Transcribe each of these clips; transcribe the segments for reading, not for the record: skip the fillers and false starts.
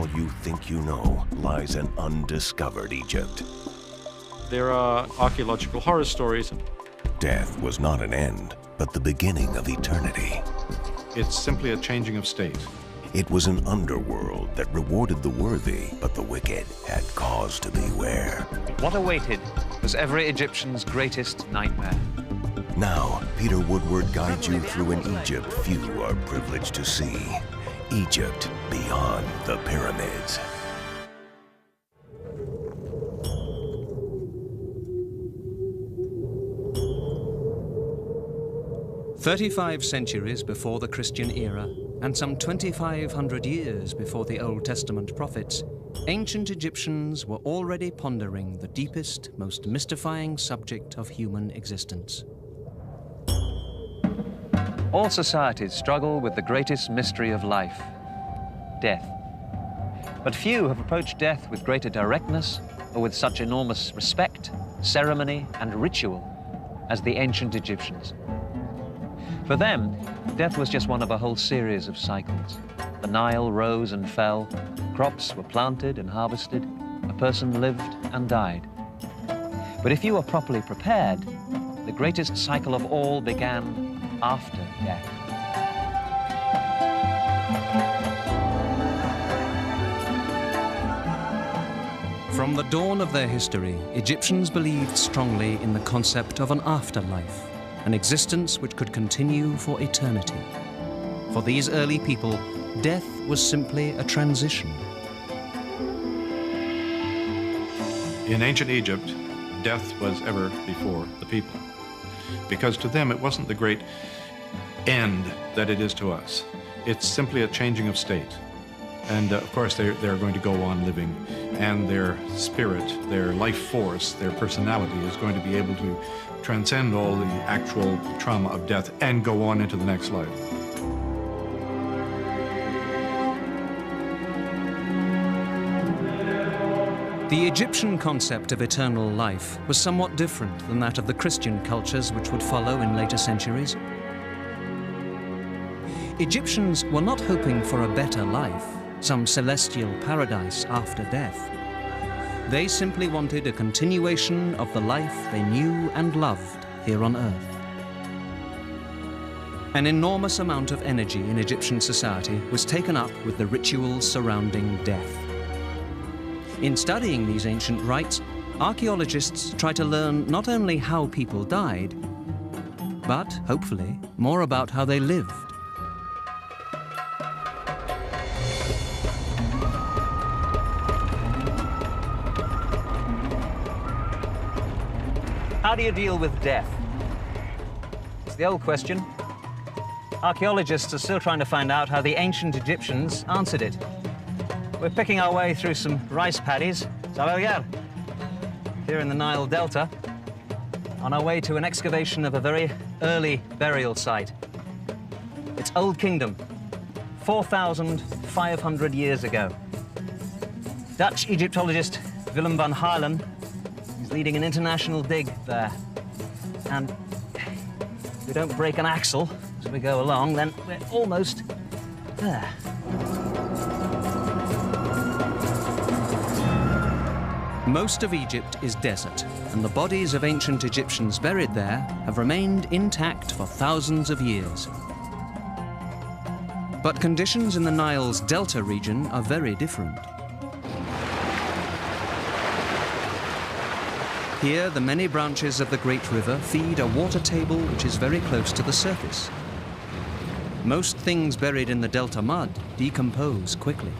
all you think you know lies an undiscovered Egypt. There are archaeological horror stories. Death was not an end, but the beginning of eternity. It's simply a changing of state. It was an underworld that rewarded the worthy, but the wicked had cause to beware. What awaited was every Egyptian's greatest nightmare. Now, Peter Woodward guides you through an Egypt few are privileged to see. Egypt beyond the pyramids. "35 centuries before the Christian era, and some 2,500 years before the Old Testament prophets, ancient Egyptians were already pondering the deepest, most mystifying subject of human existence. All societies struggle with the greatest mystery of life, death. But few have approached death with greater directness or with such enormous respect, ceremony, and ritual as the ancient Egyptians. For them, death was just one of a whole series of cycles. The Nile rose and fell, crops were planted and harvested, a person lived and died. But if you were properly prepared, the greatest cycle of all began after death. From the dawn of their history, Egyptians believed strongly in the concept of an afterlife, an existence which could continue for eternity. For these early people, death was simply a transition. In ancient Egypt, death was ever before the people, because to them it wasn't the great end that it is to us. It's simply a changing of state. And of course they're going to go on living, and their spirit, their life force, their personality is going to be able to transcend all the actual trauma of death and go on into the next life. The Egyptian concept of eternal life was somewhat different than that of the Christian cultures which would follow in later centuries. Egyptians were not hoping for a better life, some celestial paradise after death. They simply wanted a continuation of the life they knew and loved here on Earth. An enormous amount of energy in Egyptian society was taken up with the rituals surrounding death. In studying these ancient rites, archaeologists try to learn not only how people died, but, hopefully, more about how they lived. How do you deal with death? It's the old question. Archaeologists are still trying to find out how the ancient Egyptians answered it. We're picking our way through some rice paddies, here in the Nile Delta, on our way to an excavation of a very early burial site. It's Old Kingdom, 4,500 years ago. Dutch Egyptologist Willem van Haarlem is leading an international dig there. And if we don't break an axle as we go along, then we're almost there. Most of Egypt is desert, and the bodies of ancient Egyptians buried there have remained intact for thousands of years. But conditions in the Nile's delta region are very different. Here, the many branches of the great river feed a water table which is very close to the surface. Most things buried in the delta mud decompose quickly.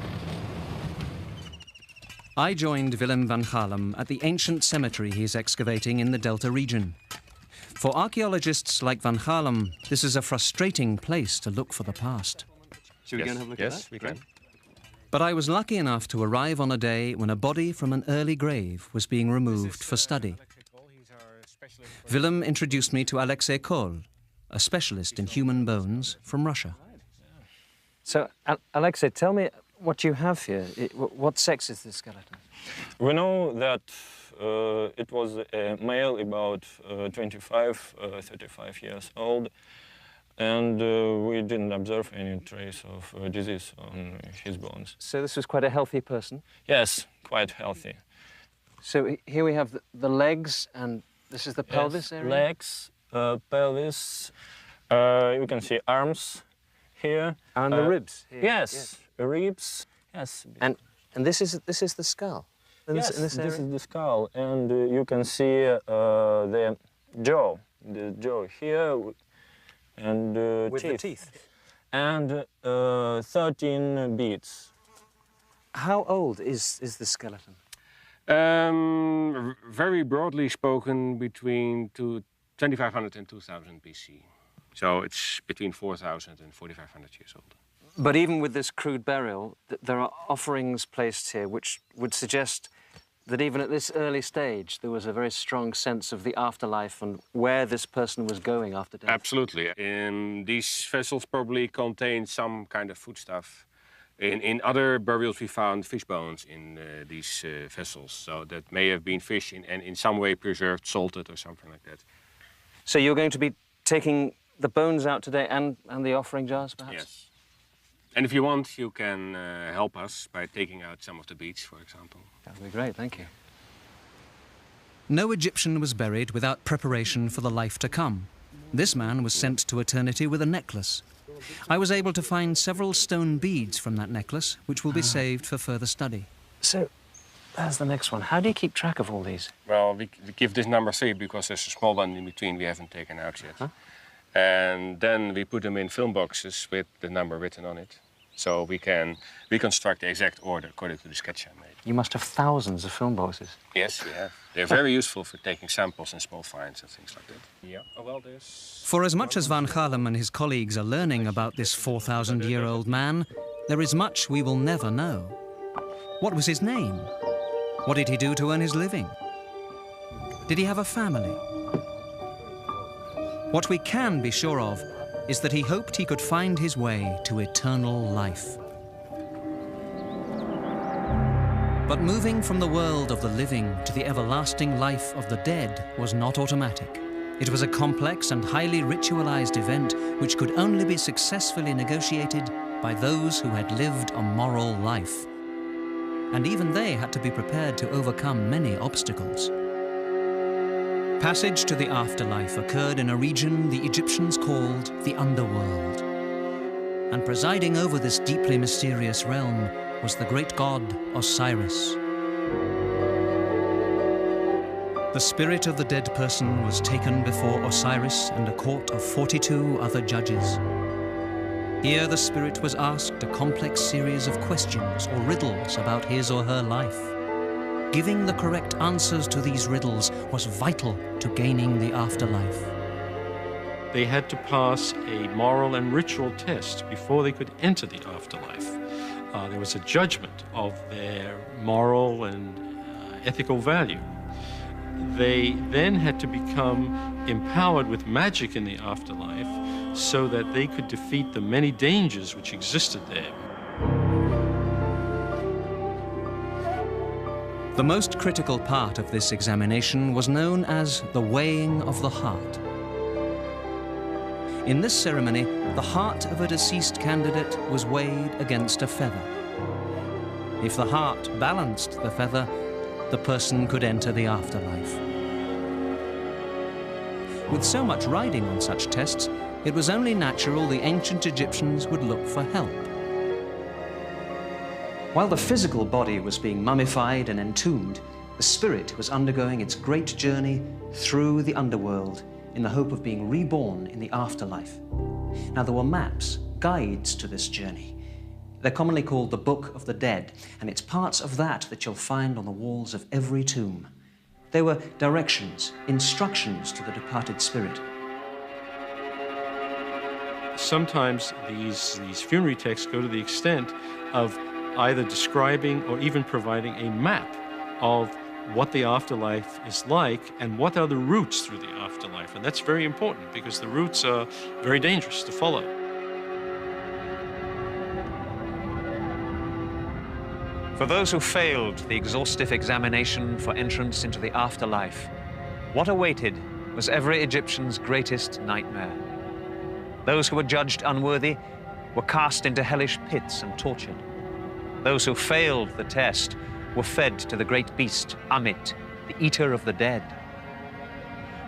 I joined Willem van Haarlem at the ancient cemetery he's excavating in the delta region. For archaeologists like van Haarlem, this is a frustrating place to look for the past. Should we go and have a look at that? Yes, we can. But I was lucky enough to arrive on a day when a body from an early grave was being removed for study. Willem introduced me to Alexei Kohl, a specialist in human bones from Russia. So, Alexei, tell me what you have here. What sex is this skeleton? We know that it was a male about 25, 35 years old. And we didn't observe any trace of disease on his bones. So this was quite a healthy person? Yes, quite healthy. So here we have the legs, and this is the pelvis area? Legs, pelvis, you can see arms here. And the ribs? Here. Yes, ribs, yes. And this is the skull? Yes, this this is the skull, and you can see the jaw here, and with the teeth. And 13 beads. How old is the skeleton? Very broadly spoken, between 2500 and 2000 BC. So it's between 4000 and 4500 years old. But even with this crude burial, there are offerings placed here which would suggest that even at this early stage there was a very strong sense of the afterlife and where this person was going after death. Absolutely. These vessels probably contain some kind of foodstuff. In other burials we found fish bones in these vessels, so that may have been fish and in some way preserved, salted or something like that. So you're going to be taking the bones out today and the offering jars, perhaps? Yes. And if you want, you can help us by taking out some of the beads, for example. That would be great, thank you. No Egyptian was buried without preparation for the life to come. This man was sent to eternity with a necklace. I was able to find several stone beads from that necklace, which will be saved for further study. So, there's the next one. How do you keep track of all these? Well, we give this number 3 because there's a small one in between we haven't taken out yet. Huh? And then we put them in film boxes with the number written on it. So we can reconstruct the exact order according to the sketch I made. You must have thousands of film boxes. Yes, we have. They're very useful for taking samples and small finds and things like that. Yeah. Oh, well, there's... For as much as Van Gaalem and his colleagues are learning about this 4,000-year-old man, there is much we will never know. What was his name? What did he do to earn his living? Did he have a family? What we can be sure of is that he hoped he could find his way to eternal life. But moving from the world of the living to the everlasting life of the dead was not automatic. It was a complex and highly ritualized event which could only be successfully negotiated by those who had lived a moral life. And even they had to be prepared to overcome many obstacles. Passage to the afterlife occurred in a region the Egyptians called the underworld. And presiding over this deeply mysterious realm was the great god Osiris. The spirit of the dead person was taken before Osiris and a court of 42 other judges. Here the spirit was asked a complex series of questions or riddles about his or her life. Giving the correct answers to these riddles was vital to gaining the afterlife. They had to pass a moral and ritual test before they could enter the afterlife. There was a judgment of their moral and ethical value. They then had to become empowered with magic in the afterlife so that they could defeat the many dangers which existed there. The most critical part of this examination was known as the weighing of the heart. In this ceremony, the heart of a deceased candidate was weighed against a feather. If the heart balanced the feather, the person could enter the afterlife. With so much riding on such tests, it was only natural the ancient Egyptians would look for help. While the physical body was being mummified and entombed, the spirit was undergoing its great journey through the underworld in the hope of being reborn in the afterlife. Now, there were maps, guides to this journey. They're commonly called the Book of the Dead, and it's parts of that you'll find on the walls of every tomb. They were directions, instructions to the departed spirit. Sometimes these funerary texts go to the extent of either describing or even providing a map of what the afterlife is like and what are the routes through the afterlife. And that's very important because the routes are very dangerous to follow. For those who failed the exhaustive examination for entrance into the afterlife, what awaited was every Egyptian's greatest nightmare. Those who were judged unworthy were cast into hellish pits and tortured. Those who failed the test were fed to the great beast, Amit, the eater of the dead.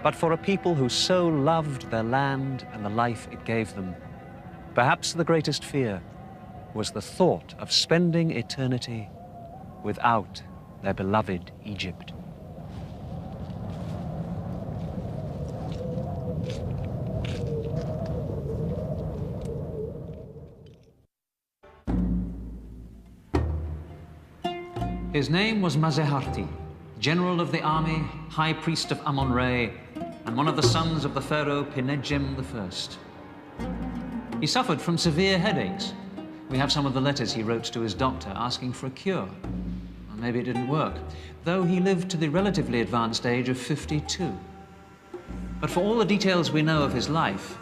But for a people who so loved their land and the life it gave them, perhaps the greatest fear was the thought of spending eternity without their beloved Egypt. His name was Maseharti, general of the army, high priest of Amun-Re, and one of the sons of the pharaoh Pinedjem I. He suffered from severe headaches. We have some of the letters he wrote to his doctor asking for a cure. Well, maybe it didn't work, though he lived to the relatively advanced age of 52. But for all the details we know of his life,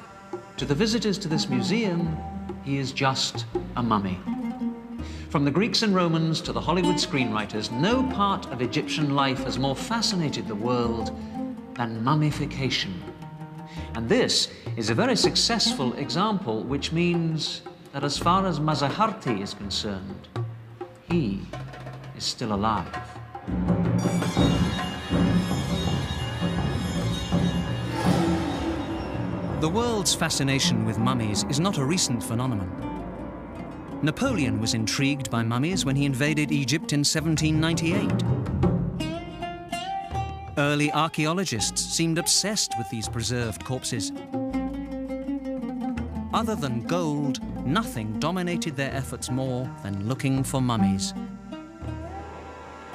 to the visitors to this museum, he is just a mummy. From the Greeks and Romans to the Hollywood screenwriters, no part of Egyptian life has more fascinated the world than mummification. And this is a very successful example, which means that as far as Maseharti is concerned, he is still alive. The world's fascination with mummies is not a recent phenomenon. Napoleon was intrigued by mummies when he invaded Egypt in 1798. Early archaeologists seemed obsessed with these preserved corpses. Other than gold, nothing dominated their efforts more than looking for mummies.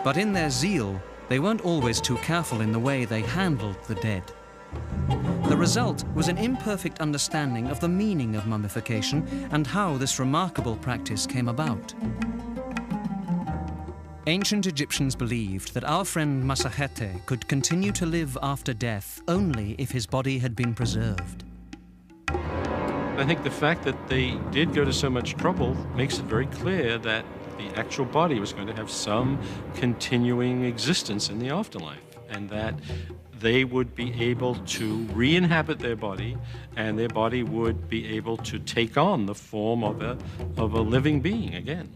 But in their zeal, they weren't always too careful in the way they handled the dead. The result was an imperfect understanding of the meaning of mummification and how this remarkable practice came about. Ancient Egyptians believed that our friend Maseharti could continue to live after death only if his body had been preserved. I think the fact that they did go to so much trouble makes it very clear that the actual body was going to have some continuing existence in the afterlife, and that they would be able to re-inhabit their body, and their body would be able to take on the form of a living being again.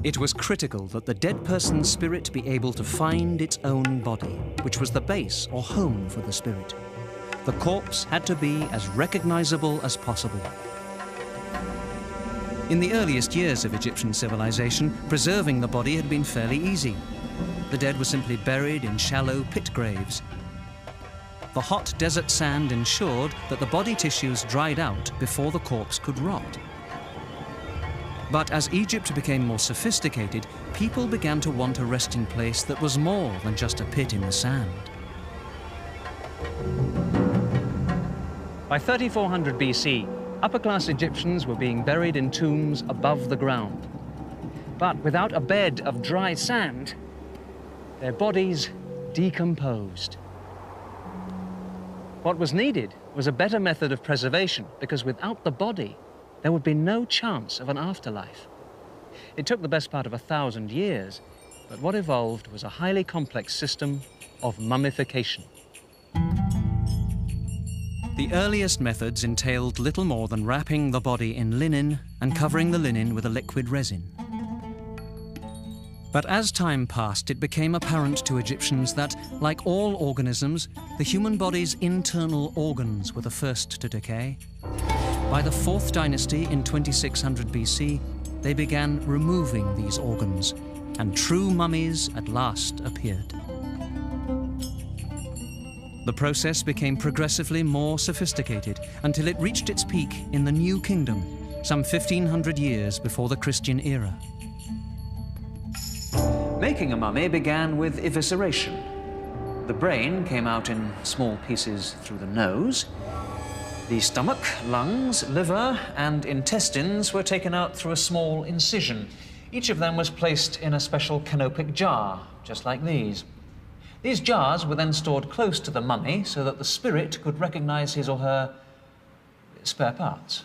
It was critical that the dead person's spirit be able to find its own body, which was the base or home for the spirit. The corpse had to be as recognizable as possible. In the earliest years of Egyptian civilization, preserving the body had been fairly easy. The dead were simply buried in shallow pit graves. The hot desert sand ensured that the body tissues dried out before the corpse could rot. But as Egypt became more sophisticated, people began to want a resting place that was more than just a pit in the sand. By 3400 BC, upper-class Egyptians were being buried in tombs above the ground. But without a bed of dry sand, their bodies decomposed. What was needed was a better method of preservation, because without the body, there would be no chance of an afterlife. It took the best part of 1,000 years, but what evolved was a highly complex system of mummification. The earliest methods entailed little more than wrapping the body in linen and covering the linen with a liquid resin. But as time passed, it became apparent to Egyptians that, like all organisms, the human body's internal organs were the first to decay. By the 4th dynasty in 2600 BC, they began removing these organs, and true mummies at last appeared. The process became progressively more sophisticated until it reached its peak in the New Kingdom, some 1,500 years before the Christian era. Making a mummy began with evisceration. The brain came out in small pieces through the nose. The stomach, lungs, liver, and intestines were taken out through a small incision. Each of them was placed in a special canopic jar, just like these. These jars were then stored close to the mummy so that the spirit could recognize his or her spare parts.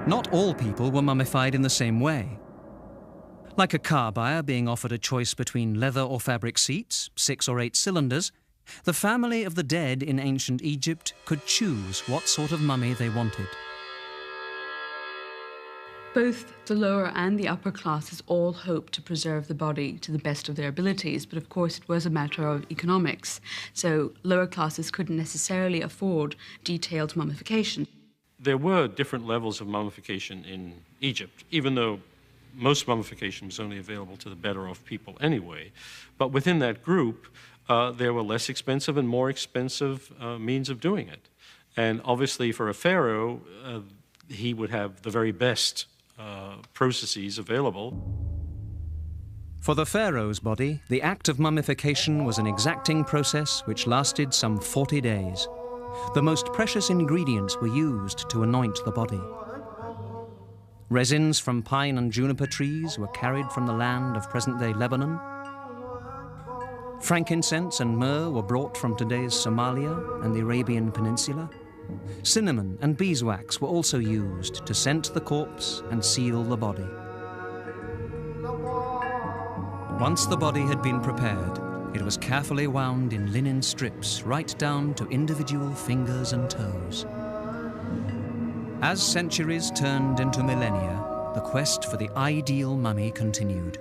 Not all people were mummified in the same way. Like a car buyer being offered a choice between leather or fabric seats, 6 or 8 cylinders, The family of the dead in ancient Egypt could choose what sort of mummy they wanted. Both the lower and the upper classes all hoped to preserve the body to the best of their abilities, but of course it was a matter of economics, so lower classes couldn't necessarily afford detailed mummification. There were different levels of mummification in Egypt, even though most mummification was only available to the better off people anyway. But within that group, there were less expensive and more expensive means of doing it. And obviously for a pharaoh, he would have the very best processes available. For the pharaoh's body, the act of mummification was an exacting process which lasted some 40 days. The most precious ingredients were used to anoint the body. Resins from pine and juniper trees were carried from the land of present-day Lebanon. Frankincense and myrrh were brought from today's Somalia and the Arabian Peninsula. Cinnamon and beeswax were also used to scent the corpse and seal the body. Once the body had been prepared, it was carefully wound in linen strips right down to individual fingers and toes. As centuries turned into millennia, the quest for the ideal mummy continued.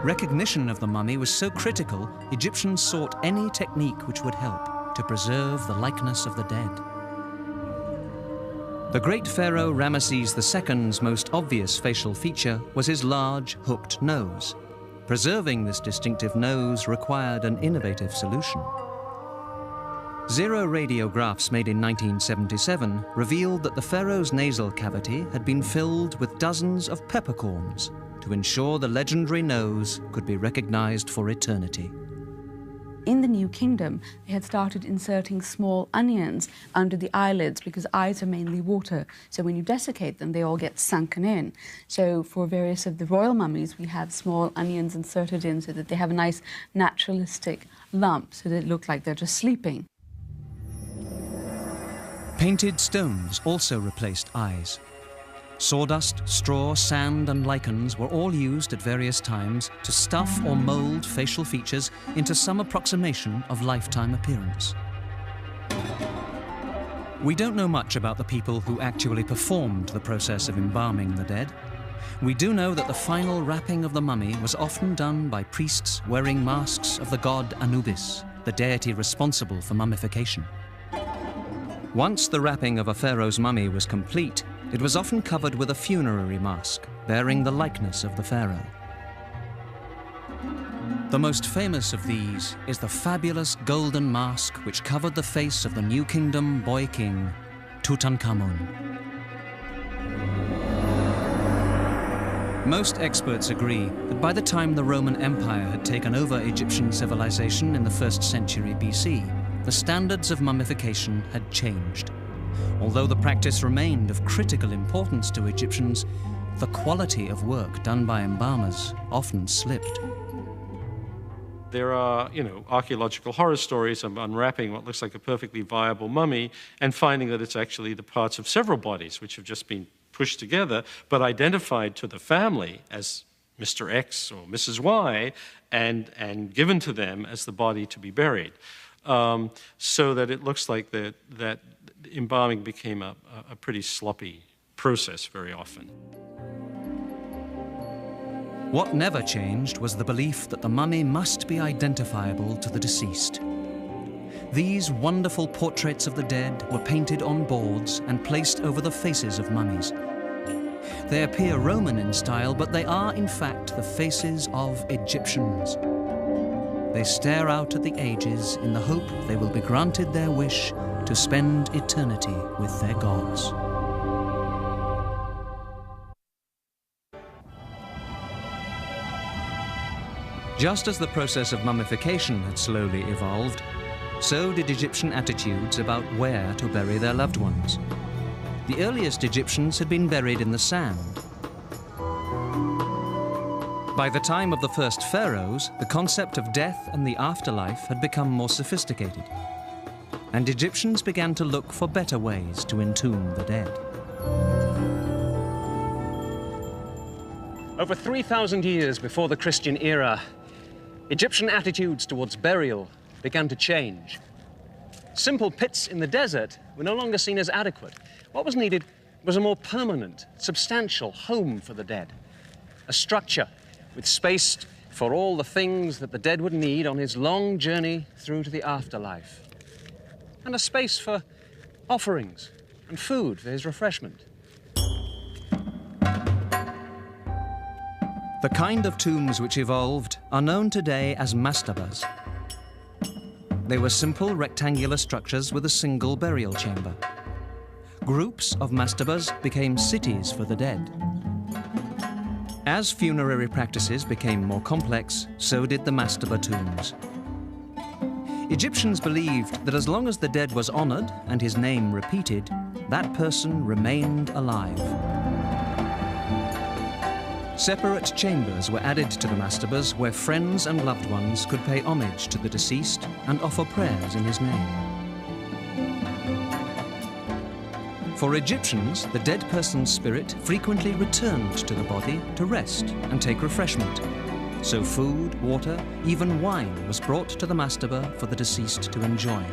Recognition of the mummy was so critical, Egyptians sought any technique which would help to preserve the likeness of the dead. The great pharaoh Ramesses II's most obvious facial feature was his large, hooked nose. Preserving this distinctive nose required an innovative solution. Zero radiographs made in 1977 revealed that the pharaoh's nasal cavity had been filled with dozens of peppercorns to ensure the legendary nose could be recognized for eternity. In the New Kingdom, they had started inserting small onions under the eyelids because eyes are mainly water. So when you desiccate them, they all get sunken in. So for various of the royal mummies, we have small onions inserted in so that they have a nice naturalistic lump, so that it look like they're just sleeping. Painted stones also replaced eyes. Sawdust, straw, sand, and lichens were all used at various times to stuff or mold facial features into some approximation of lifetime appearance. We don't know much about the people who actually performed the process of embalming the dead. We do know that the final wrapping of the mummy was often done by priests wearing masks of the god Anubis, the deity responsible for mummification. Once the wrapping of a pharaoh's mummy was complete, it was often covered with a funerary mask, bearing the likeness of the pharaoh. The most famous of these is the fabulous golden mask which covered the face of the New Kingdom boy king, Tutankhamun. Most experts agree that by the time the Roman Empire had taken over Egyptian civilization in the 1st century BC, the standards of mummification had changed. Although the practice remained of critical importance to Egyptians, the quality of work done by embalmers often slipped. There are, archaeological horror stories of unwrapping what looks like a perfectly viable mummy and finding that it's actually the parts of several bodies which have just been pushed together, but identified to the family as Mr. X or Mrs. Y and given to them as the body to be buried. So that it looks like that embalming became a pretty sloppy process very often. What never changed was the belief that the mummy must be identifiable to the deceased. These wonderful portraits of the dead were painted on boards and placed over the faces of mummies. They appear Roman in style, but they are in fact the faces of Egyptians. They stare out at the ages in the hope they will be granted their wish to spend eternity with their gods. Just as the process of mummification had slowly evolved, so did Egyptian attitudes about where to bury their loved ones. The earliest Egyptians had been buried in the sand. By the time of the first pharaohs, the concept of death and the afterlife had become more sophisticated, and Egyptians began to look for better ways to entomb the dead. Over 3,000 years before the Christian era, Egyptian attitudes towards burial began to change. Simple pits in the desert were no longer seen as adequate. What was needed was a more permanent, substantial home for the dead. A structure with space for all the things that the dead would need on his long journey through to the afterlife. And a space for offerings and food for his refreshment. The kind of tombs which evolved are known today as mastabas. They were simple rectangular structures with a single burial chamber. Groups of mastabas became cities for the dead. As funerary practices became more complex, so did the mastaba tombs. Egyptians believed that as long as the dead was honored and his name repeated, that person remained alive. Separate chambers were added to the mastabas where friends and loved ones could pay homage to the deceased and offer prayers in his name. For Egyptians, the dead person's spirit frequently returned to the body to rest and take refreshment. So food, water, even wine was brought to the mastaba for the deceased to enjoy.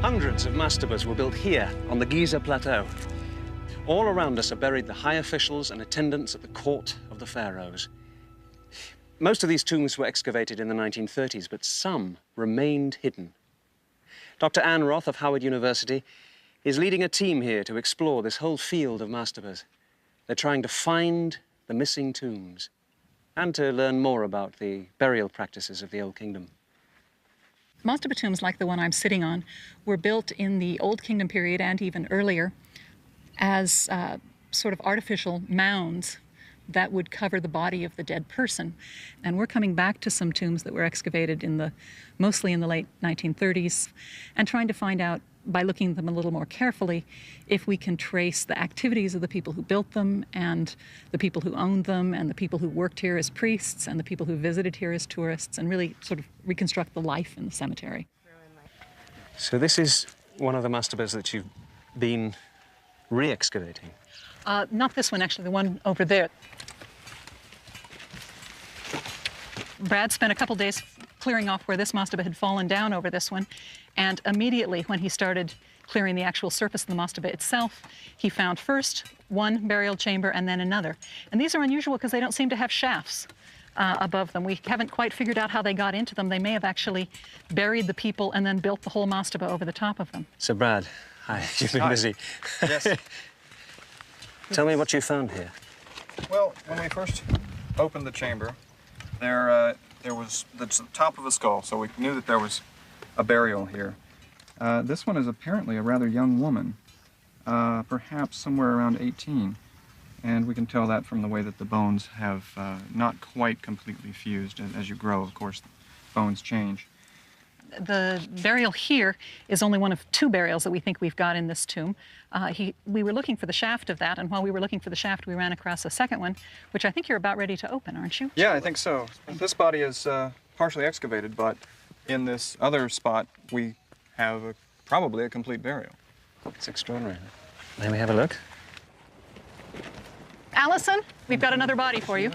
Hundreds of mastabas were built here on the Giza Plateau. All around us are buried the high officials and attendants at the court of the pharaohs. Most of these tombs were excavated in the 1930s, but some remained hidden. Dr. Anne Roth of Howard University is leading a team here to explore this whole field of mastabas. They're trying to find the missing tombs and to learn more about the burial practices of the Old Kingdom. Mastaba tombs, like the one I'm sitting on, were built in the Old Kingdom period and even earlier as sort of artificial mounds that would cover the body of the dead person. And we're coming back to some tombs that were excavated mostly in the late 1930s, and trying to find out, by looking at them a little more carefully, if we can trace the activities of the people who built them, and the people who owned them, and the people who worked here as priests, and the people who visited here as tourists, and really sort of reconstruct the life in the cemetery. So this is one of the mastabas that you've been re-excavating? Not this one, actually, the one over there. Brad spent a couple days clearing off where this mastaba had fallen down over this one, and immediately when he started clearing the actual surface of the mastaba itself, he found first one burial chamber and then another. And these are unusual because they don't seem to have shafts above them. We haven't quite figured out how they got into them. They may have actually buried the people and then built the whole mastaba over the top of them. So Brad, hi, you've been busy. Yes. Tell me what you found here. Well, when we first opened the chamber, there was the top of a skull, so we knew that there was a burial here. This one is apparently a rather young woman, perhaps somewhere around 18. And we can tell that from the way that the bones have not quite completely fused. As you grow, of course, bones change. The burial here is only one of two burials that we think we've got in this tomb. We were looking for the shaft of that, and while we were looking for the shaft, we ran across a second one, which I think you're about ready to open, aren't you? Yeah, I think so. This body is partially excavated, but in this other spot, we have probably a complete burial. It's extraordinary. May we have a look? Allison, we've got another body for you.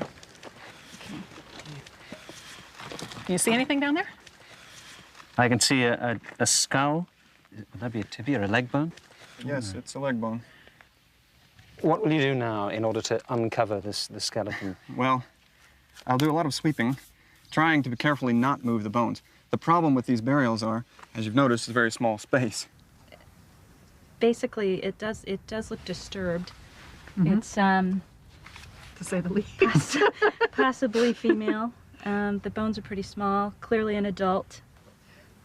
Can you see anything down there? I can see a skull. Would that be a tibia or a leg bone? Yes, it's a leg bone. What will you do now in order to uncover the skeleton? Well, I'll do a lot of sweeping, trying to carefully not move the bones. The problem with these burials are, as you've noticed, it's a very small space. Basically, it does look disturbed. Mm-hmm. It's to say the least. Possibly female. The bones are pretty small, clearly an adult.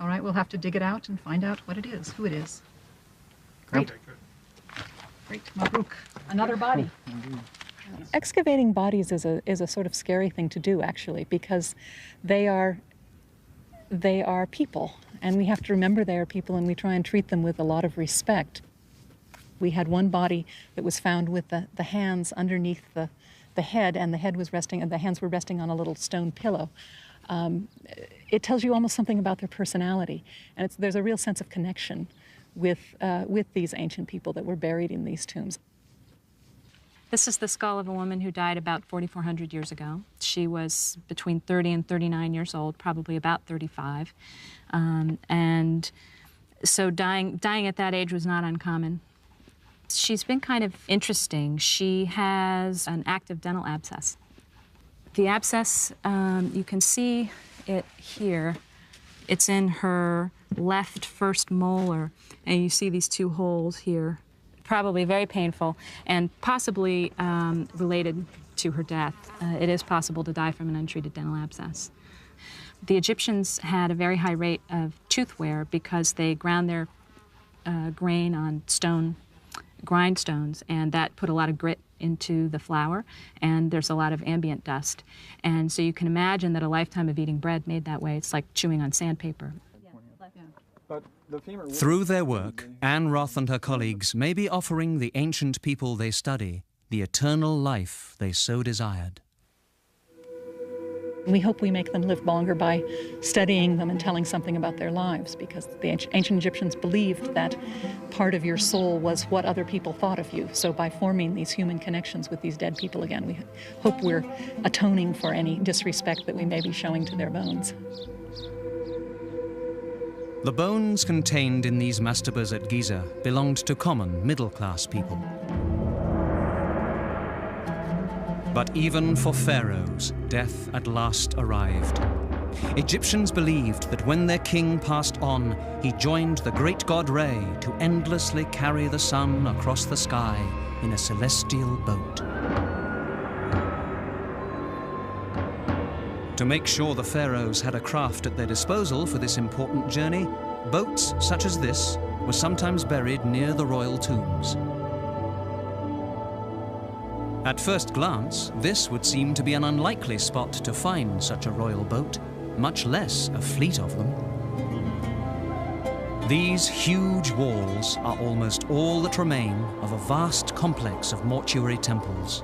All right, we'll have to dig it out and find out what it is, who it is. Great. Great, Mabruk. Another body. Excavating bodies is a sort of scary thing to do, actually, because they are people, and we have to remember they are people, and we try and treat them with a lot of respect. We had one body that was found with the hands underneath the head, and the head was resting, and the hands were resting on a little stone pillow. It tells you almost something about their personality, and there's a real sense of connection with these ancient people that were buried in these tombs. This is the skull of a woman who died about 4,400 years ago. She was between 30 and 39 years old, probably about 35. And so dying at that age was not uncommon. She's been kind of interesting. She has an active dental abscess. The abscess, you can see it here. It's in her left first molar, and you see these two holes here. Probably very painful and possibly related to her death. It is possible to die from an untreated dental abscess. The Egyptians had a very high rate of tooth wear because they ground their grain on stone grindstones, and that put a lot of grit into the flour, and there's a lot of ambient dust. And so you can imagine that a lifetime of eating bread made that way, it's like chewing on sandpaper. Through their work, Anne Roth and her colleagues may be offering the ancient people they study the eternal life they so desired. We hope we make them live longer by studying them and telling something about their lives, because the ancient Egyptians believed that part of your soul was what other people thought of you. So by forming these human connections with these dead people again, we hope we're atoning for any disrespect that we may be showing to their bones. The bones contained in these mastabas at Giza belonged to common middle-class people. But even for pharaohs, death at last arrived. Egyptians believed that when their king passed on, he joined the great god Re to endlessly carry the sun across the sky in a celestial boat. To make sure the pharaohs had a craft at their disposal for this important journey, boats such as this were sometimes buried near the royal tombs. At first glance, this would seem to be an unlikely spot to find such a royal boat, much less a fleet of them. These huge walls are almost all that remain of a vast complex of mortuary temples.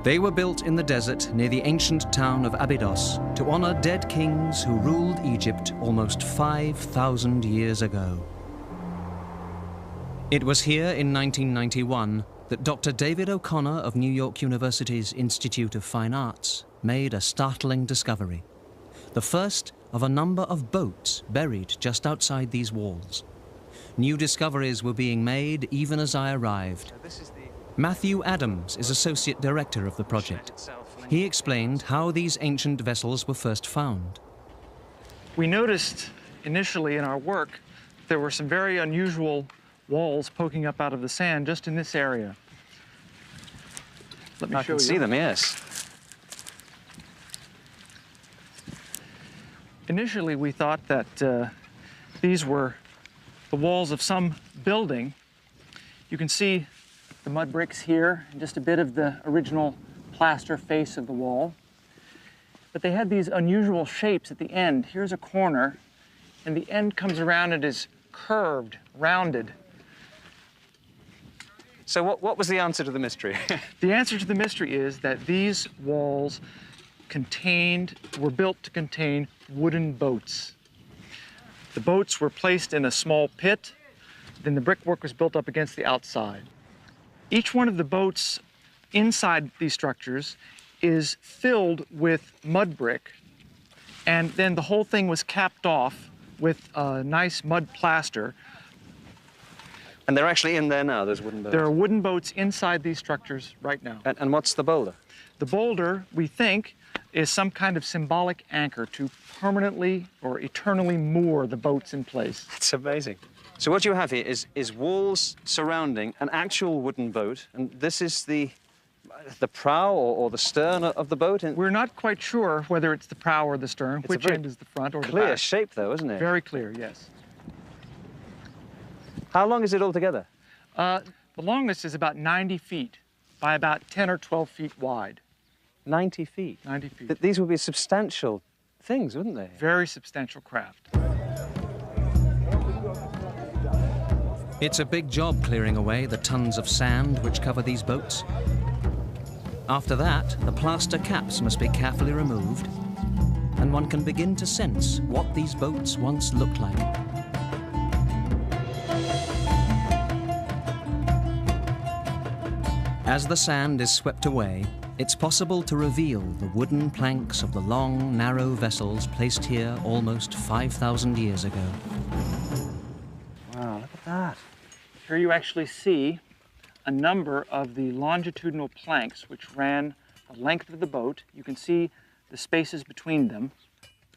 They were built in the desert near the ancient town of Abydos to honor dead kings who ruled Egypt almost 5,000 years ago. It was here in 1991 that Dr. David O'Connor of New York University's Institute of Fine Arts made a startling discovery. The first of a number of boats buried just outside these walls. New discoveries were being made even as I arrived. Matthew Adams is Associate Director of the project. He explained how these ancient vessels were first found. We noticed initially in our work there were some very unusual walls poking up out of the sand just in this area. Let me show you. I can see them, yes. Initially, we thought that these were the walls of some building. You can see the mud bricks here, and just a bit of the original plaster face of the wall. But they had these unusual shapes at the end. Here's a corner, and the end comes around and is curved, rounded. So what was the answer to the mystery? The answer to the mystery is that these walls were built to contain wooden boats. The boats were placed in a small pit, then the brickwork was built up against the outside. Each one of the boats inside these structures is filled with mud brick, and then the whole thing was capped off with a nice mud plaster. And they're actually in there now, those wooden boats? There are wooden boats inside these structures right now. And what's the boulder? The boulder, we think, is some kind of symbolic anchor to permanently or eternally moor the boats in place. That's amazing. So what you have here is walls surrounding an actual wooden boat, and this is the prow or the stern of the boat? We're not quite sure whether it's the prow or the stern, which end is the front or the back. Clear shape, though, isn't it? Very clear, yes. How long is it altogether? The longest is about 90 feet by about 10 or 12 feet wide. 90 feet? 90 feet. These would be substantial things, wouldn't they? Very substantial craft. It's a big job clearing away the tons of sand which cover these boats. After that, the plaster caps must be carefully removed, and one can begin to sense what these boats once looked like. As the sand is swept away, it's possible to reveal the wooden planks of the long, narrow vessels placed here almost 5,000 years ago. Wow, look at that. Here you actually see a number of the longitudinal planks which ran the length of the boat. You can see the spaces between them.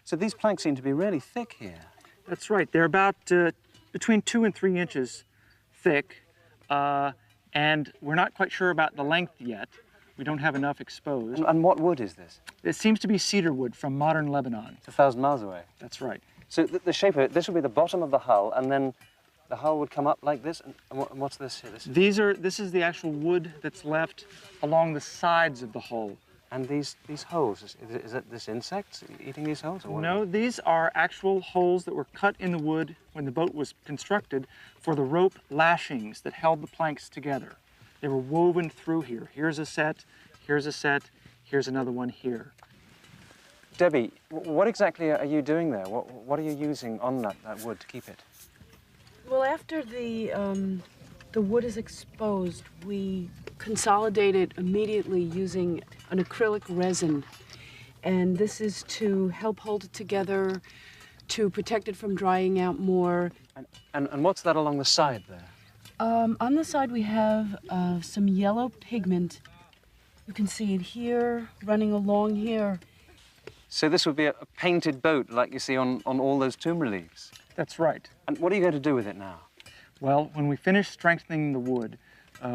So these planks seem to be really thick here. That's right. They're about between 2 and 3 inches thick, and we're not quite sure about the length yet. We don't have enough exposed. And what wood is this? It seems to be cedar wood from modern Lebanon. It's 1,000 miles away. That's right. So the shape of it, this would be the bottom of the hull, and then the hull would come up like this. And what's this here? This is the actual wood that's left along the sides of the hull. And these holes, is it this insects eating these holes? Or what? No, these are actual holes that were cut in the wood when the boat was constructed for the rope lashings that held the planks together. They were woven through here. Here's a set, here's another one here. Debbie, what exactly are you doing there? What are you using on that wood to keep it? Well, after the wood is exposed, we consolidate it immediately using an acrylic resin. And this is to help hold it together, to protect it from drying out more. And what's that along the side there? On the side we have some yellow pigment. You can see it here, running along here. So this would be a painted boat like you see on all those tomb reliefs? That's right. And what are you going to do with it now? Well, when we finish strengthening the wood,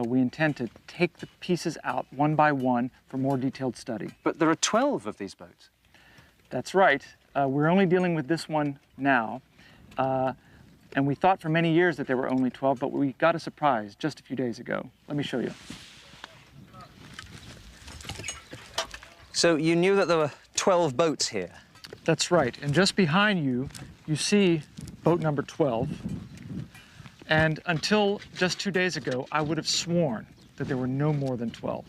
we intend to take the pieces out one by one for more detailed study. But there are 12 of these boats. That's right. We're only dealing with this one now. And we thought for many years that there were only 12, but we got a surprise just a few days ago. Let me show you. So you knew that there were 12 boats here? That's right. And just behind you, you see boat number 12. And until just 2 days ago, I would have sworn that there were no more than 12.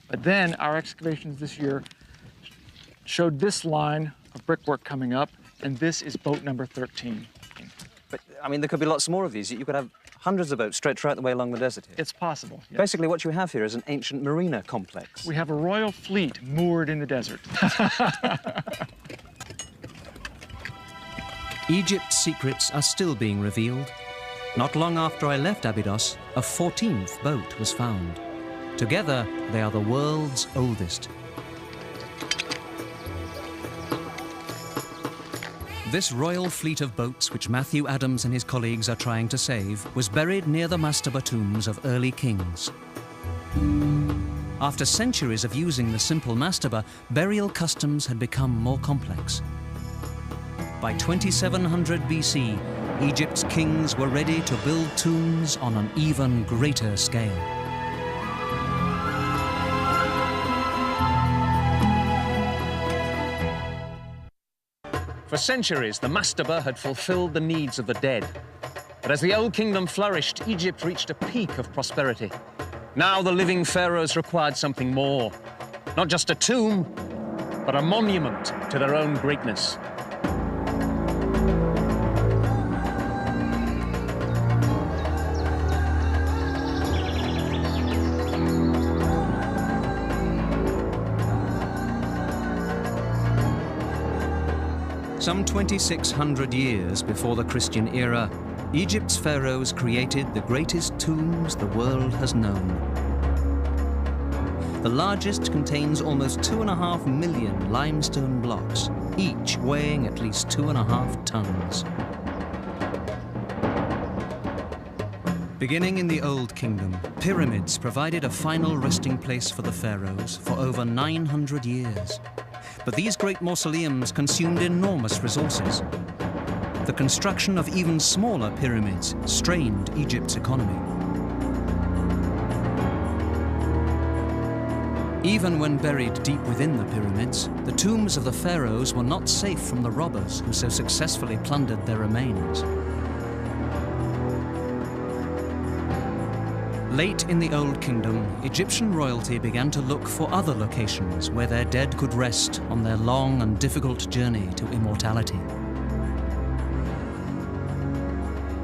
But then our excavations this year showed this line of brickwork coming up, and this is boat number 13. But, I mean, there could be lots more of these. You could have hundreds of boats stretched right the way along the desert here. It's possible, yes. Basically, what you have here is an ancient marina complex. We have a royal fleet moored in the desert. Egypt's secrets are still being revealed. Not long after I left Abydos, a 14th boat was found. Together, they are the world's oldest. This royal fleet of boats, which Matthew Adams and his colleagues are trying to save, was buried near the mastaba tombs of early kings. After centuries of using the simple mastaba, burial customs had become more complex. By 2700 BC, Egypt's kings were ready to build tombs on an even greater scale. For centuries, the mastaba had fulfilled the needs of the dead. But as the Old Kingdom flourished, Egypt reached a peak of prosperity. Now the living pharaohs required something more. Not just a tomb, but a monument to their own greatness. Some 2,600 years before the Christian era, Egypt's pharaohs created the greatest tombs the world has known. The largest contains almost 2.5 million limestone blocks, each weighing at least 2.5 tons. Beginning in the Old Kingdom, pyramids provided a final resting place for the pharaohs for over 900 years. But these great mausoleums consumed enormous resources. The construction of even smaller pyramids strained Egypt's economy. Even when buried deep within the pyramids, the tombs of the pharaohs were not safe from the robbers who so successfully plundered their remains. Late in the Old Kingdom, Egyptian royalty began to look for other locations where their dead could rest on their long and difficult journey to immortality.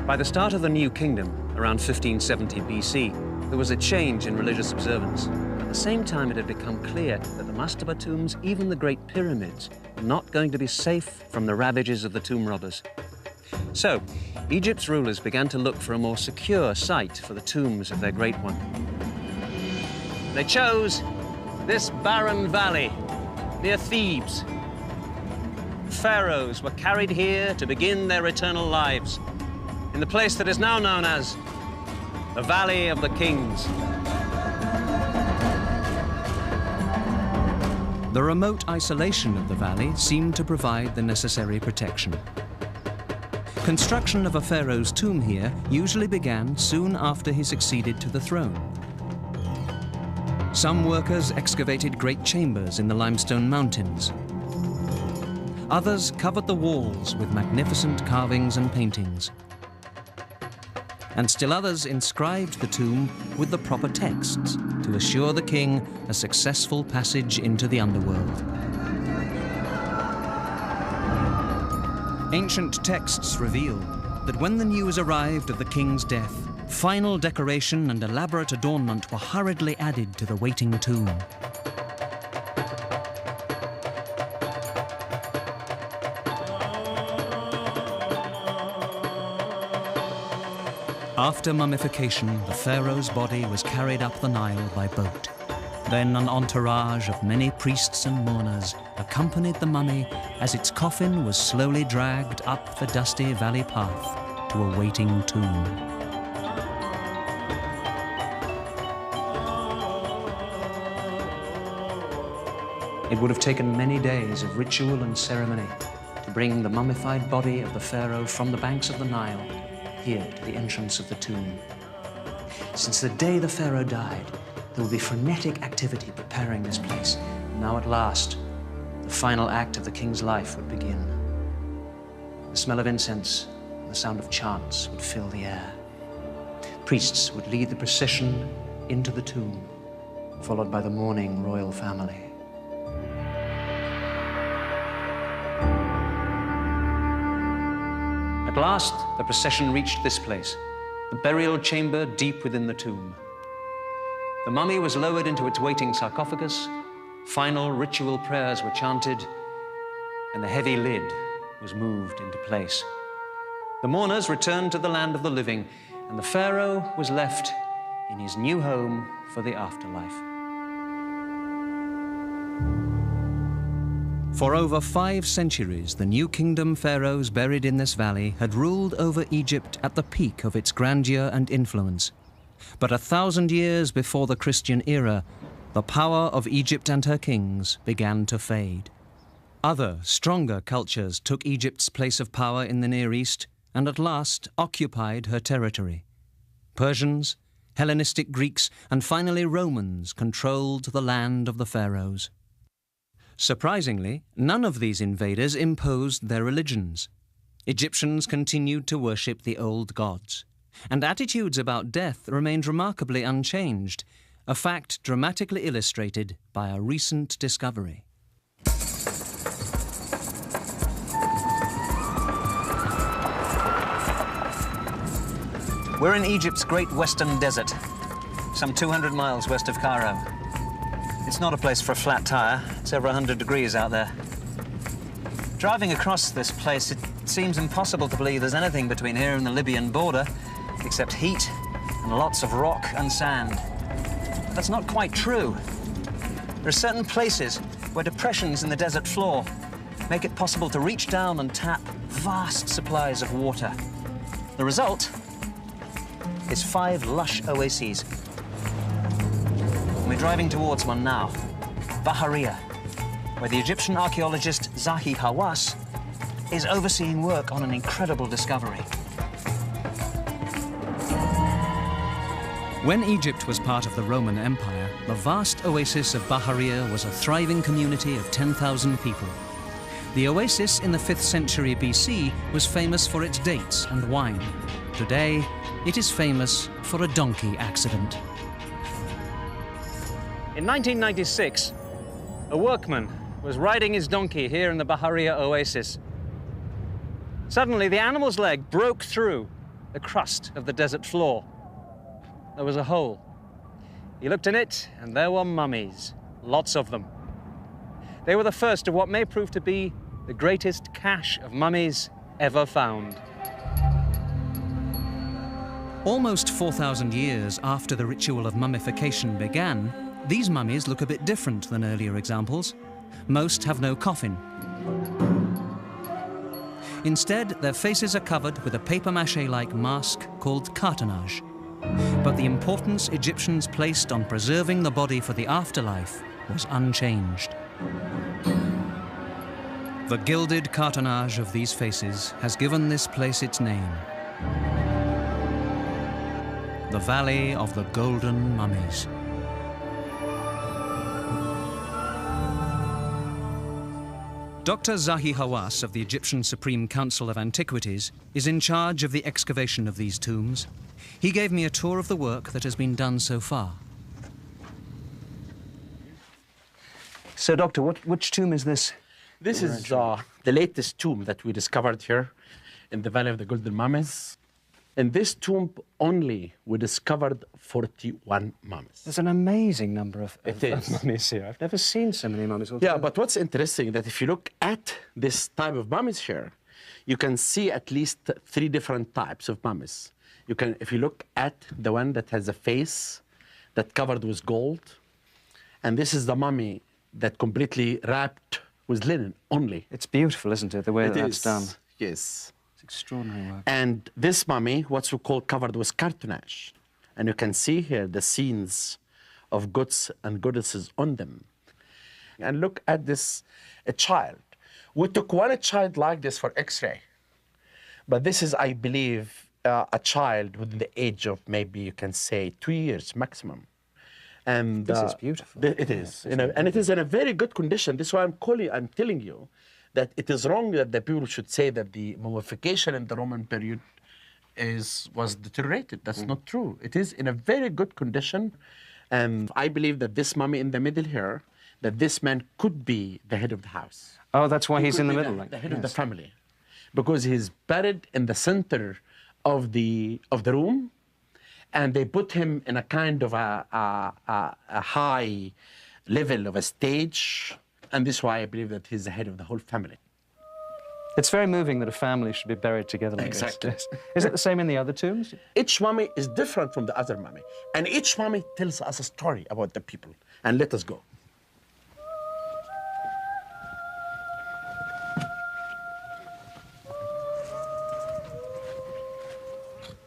By the start of the New Kingdom, around 1570 BC, there was a change in religious observance. At the same time, it had become clear that the mastaba tombs, even the Great Pyramids, were not going to be safe from the ravages of the tomb robbers. So, Egypt's rulers began to look for a more secure site for the tombs of their Great One. They chose this barren valley near Thebes. Pharaohs were carried here to begin their eternal lives in the place that is now known as the Valley of the Kings. The remote isolation of the valley seemed to provide the necessary protection. Construction of a pharaoh's tomb here usually began soon after he succeeded to the throne. Some workers excavated great chambers in the limestone mountains. Others covered the walls with magnificent carvings and paintings. And still others inscribed the tomb with the proper texts to assure the king a successful passage into the underworld. Ancient texts reveal that when the news arrived of the king's death, final decoration and elaborate adornment were hurriedly added to the waiting tomb. After mummification, the pharaoh's body was carried up the Nile by boat. Then an entourage of many priests and mourners accompanied the mummy as its coffin was slowly dragged up the dusty valley path to a waiting tomb. It would have taken many days of ritual and ceremony to bring the mummified body of the pharaoh from the banks of the Nile here to the entrance of the tomb. Since the day the pharaoh died, there would be frenetic activity preparing this place. Now at last, the final act of the king's life would begin. The smell of incense and the sound of chants would fill the air. Priests would lead the procession into the tomb, followed by the mourning royal family. At last, the procession reached this place, the burial chamber deep within the tomb. The mummy was lowered into its waiting sarcophagus, final ritual prayers were chanted, and the heavy lid was moved into place. The mourners returned to the land of the living, and the pharaoh was left in his new home for the afterlife. For over 5 centuries, the New Kingdom pharaohs buried in this valley had ruled over Egypt at the peak of its grandeur and influence. But 1,000 years before the Christian era, the power of Egypt and her kings began to fade. Other, stronger cultures took Egypt's place of power in the Near East and at last occupied her territory. Persians, Hellenistic Greeks, and finally Romans controlled the land of the pharaohs. Surprisingly, none of these invaders imposed their religions. Egyptians continued to worship the old gods, and attitudes about death remained remarkably unchanged, a fact dramatically illustrated by a recent discovery. We're in Egypt's Great Western Desert, some 200 miles west of Cairo. It's not a place for a flat tire. It's over 100 degrees out there. Driving across this place, it seems impossible to believe there's anything between here and the Libyan border except heat and lots of rock and sand. That's not quite true. There are certain places where depressions in the desert floor make it possible to reach down and tap vast supplies of water. The result is 5 lush oases. We're driving towards one now, Bahariya, where the Egyptian archaeologist Zahi Hawass is overseeing work on an incredible discovery. When Egypt was part of the Roman Empire, the vast oasis of Bahariya was a thriving community of 10,000 people. The oasis in the 5th century BC was famous for its dates and wine. Today, it is famous for a donkey accident. In 1996, a workman was riding his donkey here in the Bahariya oasis. Suddenly, the animal's leg broke through the crust of the desert floor. There was a hole He looked in it, and there were mummies, lots of them. They were the first of what may prove to be the greatest cache of mummies ever found. Almost 4,000 years after the ritual of mummification began, these mummies look a bit different than earlier examples. Most have no coffin. Instead, their faces are covered with a papier-mâché-like mask called cartonnage. But the importance Egyptians placed on preserving the body for the afterlife was unchanged. The gilded cartonnage of these faces has given this place its name: the Valley of the Golden Mummies. Dr. Zahi Hawass of the Egyptian Supreme Council of Antiquities is in charge of the excavation of these tombs. He gave me a tour of the work that has been done so far. So, Doctor, which tomb is this? This is the latest tomb that we discovered here in the Valley of the Golden Mummies. In this tomb only, we discovered 41 mummies. There's an amazing number of is. mummies here. I've never seen so many mummies. Yeah, but what's interesting that if you look at this type of mummies here, you can see at least 3 different types of mummies. You can, if you look at the one that has a face that covered with gold, and this is the mummy that completely wrapped with linen only. It's beautiful, isn't it, the way that's done? Yes. Extraordinary work. And this mummy, what's we call covered with cartonnage. And you can see here the scenes of gods and goddesses on them. And look at this, a child. We took one child like this for X-ray. But this is, I believe, a child within the age of maybe, you can say, 2 years maximum. And this is beautiful. It is, and it is in a very good condition. This is why I'm telling you that it is wrong that the people should say that the mummification in the Roman period was deteriorated. That's not true. It is in a very good condition. And I believe that this mummy in the middle here, that this man could be the head of the house. Oh, that's why he's in the middle. The head of the family. Because he's buried in the center of the room, and they put him in a kind of a high level of a stage. And this is why I believe that he's the head of the whole family. It's very moving that a family should be buried together like Exactly. this. Is it the same in the other tombs? Each mummy is different from the other mummy. And each mummy tells us a story about the people. And let us go.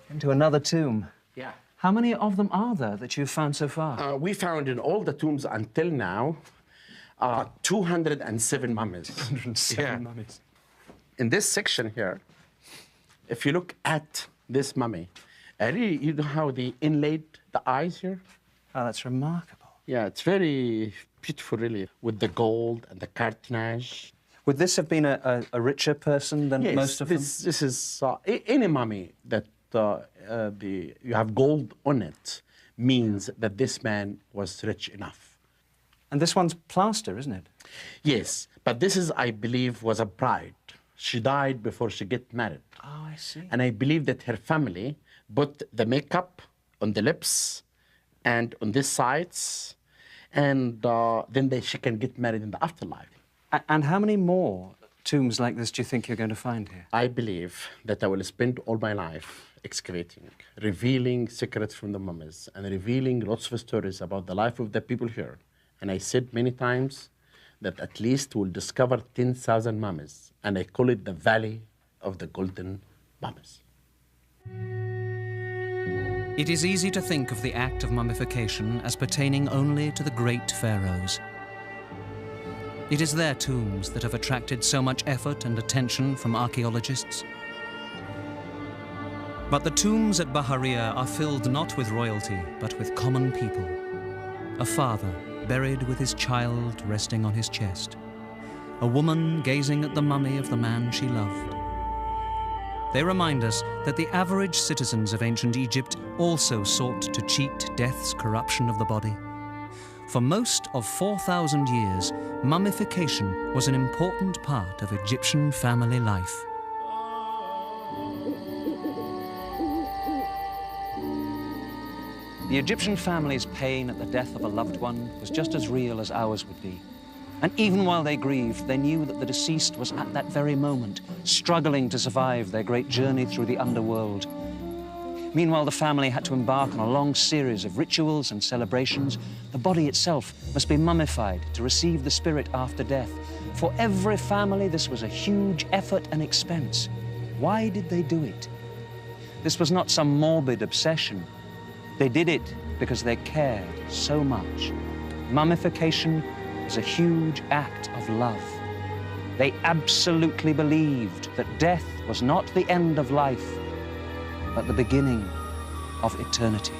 Into another tomb. Yeah. How many of them are there that you've found so far? We found in all the tombs until now 207 mummies. 207 mummies. In this section here, if you look at this mummy, really, you know how they inlaid the eyes here? Oh, that's remarkable. Yeah, it's very beautiful, really, with the gold and the cartonnage. Would this have been a richer person than most of them? This is any mummy that you have gold on it means that this man was rich enough. And this one's plaster, isn't it? Yes, but this is, I believe, was a bride. She died before she get married. Oh, I see. And I believe that her family put the makeup on the lips and on these sides, and then she can get married in the afterlife. And how many more tombs like this do you think you're going to find here? I believe that I will spend all my life excavating, revealing secrets from the mummies, and revealing lots of stories about the life of the people here. And I said many times that at least we'll discover 10,000 mummies, and I call it the Valley of the Golden Mummies. It is easy to think of the act of mummification as pertaining only to the great pharaohs. It is their tombs that have attracted so much effort and attention from archaeologists. But the tombs at Bahariya are filled not with royalty, but with common people. A father buried with his child resting on his chest. A woman gazing at the mummy of the man she loved. They remind us that the average citizens of ancient Egypt also sought to cheat death's corruption of the body. For most of 4,000 years, mummification was an important part of Egyptian family life. The Egyptian family's pain at the death of a loved one was just as real as ours would be. And even while they grieved, they knew that the deceased was at that very moment struggling to survive their great journey through the underworld. Meanwhile, the family had to embark on a long series of rituals and celebrations. The body itself must be mummified to receive the spirit after death. For every family, this was a huge effort and expense. Why did they do it? This was not some morbid obsession. They did it because they cared so much. Mummification was a huge act of love. They absolutely believed that death was not the end of life, but the beginning of eternity.